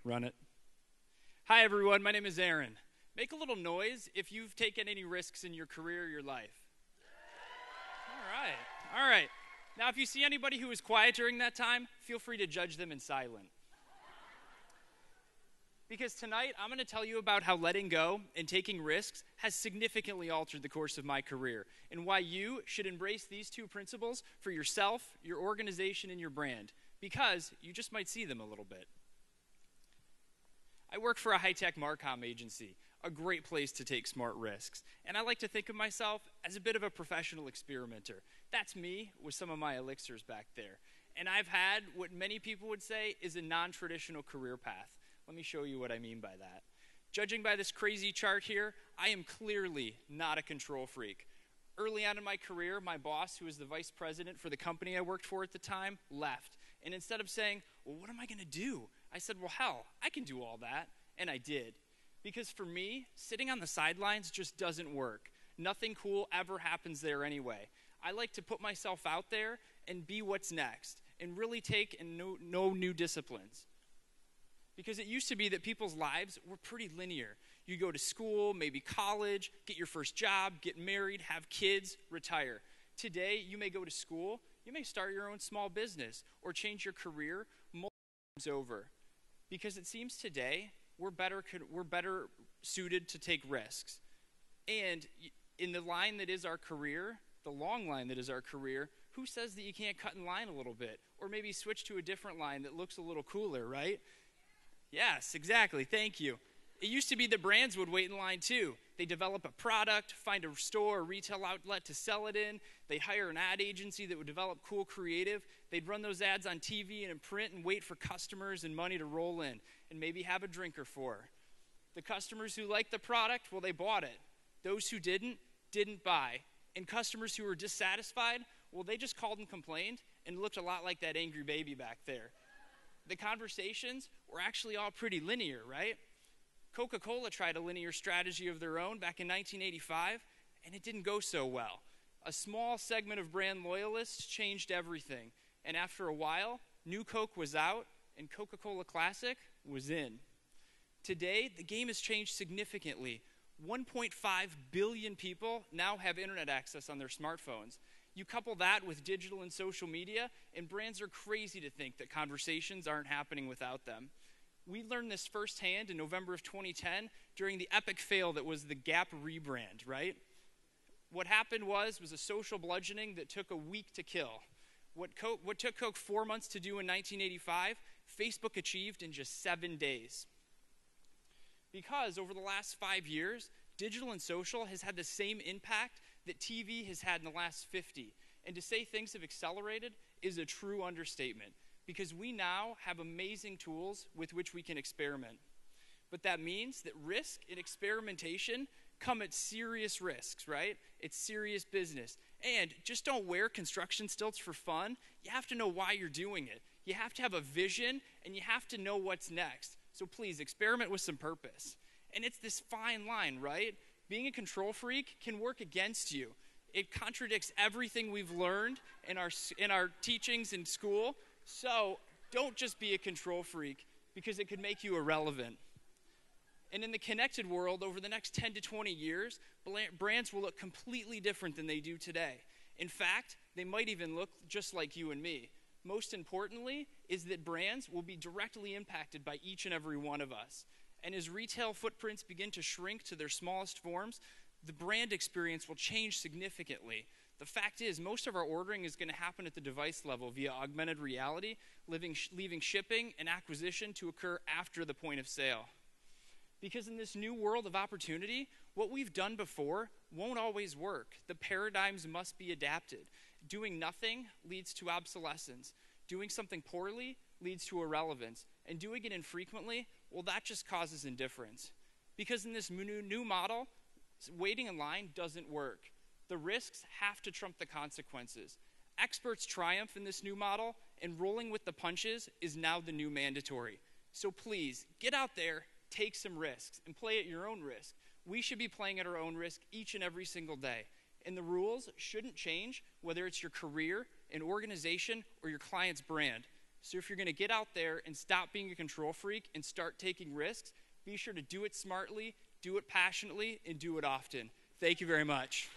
Run it. Hi, everyone. My name is Aaron. Make a little noise if you've taken any risks in your career or your life. All right. Now, if you see anybody who was quiet during that time, feel free to judge them in silence. Because tonight, I'm going to tell you about how letting go and taking risks has significantly altered the course of my career, and why you should embrace these two principles for yourself, your organization, and your brand, because you just might see them a little bit. I work for a high-tech Marcom agency, a great place to take smart risks, and I like to think of myself as a bit of a professional experimenter. That's me with some of my elixirs back there. And I've had what many people would say is a non-traditional career path. Let me show you what I mean by that. Judging by this crazy chart here, I am clearly not a control freak. Early on in my career, my boss, who was the vice president for the company I worked for at the time, left. And instead of saying, well, what am I going to do? I said, well, hell, I can do all that. And I did. Because for me, sitting on the sidelines just doesn't work. Nothing cool ever happens there anyway. I like to put myself out there and be what's next, and really take and know new disciplines. Because it used to be that people's lives were pretty linear. You go to school, maybe college, get your first job, get married, have kids, retire. Today, you may go to school, you may start your own small business, or change your career multiple times over. Because it seems today, we're better suited to take risks. And in the line that is our career, the long line that is our career, who says that you can't cut in line a little bit? Or maybe switch to a different line that looks a little cooler, right? Yes, exactly. Thank you. It used to be that brands would wait in line too. They develop a product, find a store or retail outlet to sell it in. They'd hire an ad agency that would develop cool creative. They'd run those ads on TV and in print and wait for customers and money to roll in and maybe have a drink or four. The customers who liked the product, well, they bought it. Those who didn't buy. And customers who were dissatisfied, well, they just called and complained and looked a lot like that angry baby back there. The conversations were actually all pretty linear, right? Coca-Cola tried a linear strategy of their own back in 1985, and it didn't go so well. A small segment of brand loyalists changed everything, and after a while, New Coke was out, and Coca-Cola Classic was in. Today, the game has changed significantly. 1.5 billion people now have internet access on their smartphones. You couple that with digital and social media, and brands are crazy to think that conversations aren't happening without them. We learned this firsthand in November of 2010 during the epic fail that was the Gap rebrand, right? What happened was a social bludgeoning that took a week to kill. What took Coke 4 months to do in 1985, Facebook achieved in just 7 days. Because over the last 5 years, digital and social has had the same impact that TV has had in the last 50. And to say things have accelerated is a true understatement, because we now have amazing tools with which we can experiment. But that means that risk and experimentation come at serious risks, right? It's serious business. And just don't wear construction stilts for fun. You have to know why you're doing it. You have to have a vision, and you have to know what's next. So please, experiment with some purpose. And it's this fine line, right? Being a control freak can work against you. It contradicts everything we've learned in our teachings in school. So don't just be a control freak, because it could make you irrelevant. And in the connected world, over the next 10 to 20 years, brands will look completely different than they do today. In fact, they might even look just like you and me. Most importantly is that brands will be directly impacted by each and every one of us. And as retail footprints begin to shrink to their smallest forms, the brand experience will change significantly. The fact is, most of our ordering is going to happen at the device level via augmented reality, leaving shipping and acquisition to occur after the point of sale. Because in this new world of opportunity, what we've done before won't always work. The paradigms must be adapted. Doing nothing leads to obsolescence. Doing something poorly leads to irrelevance. And doing it infrequently, well, that just causes indifference. Because in this new model, waiting in line doesn't work. The risks have to trump the consequences. Experts triumph in this new model, and rolling with the punches is now the new mandatory. So please, get out there, take some risks, and play at your own risk. We should be playing at our own risk each and every single day. And the rules shouldn't change whether it's your career, an organization, or your client's brand. So if you're going to get out there and stop being a control freak and start taking risks, be sure to do it smartly, do it passionately, and do it often. Thank you very much.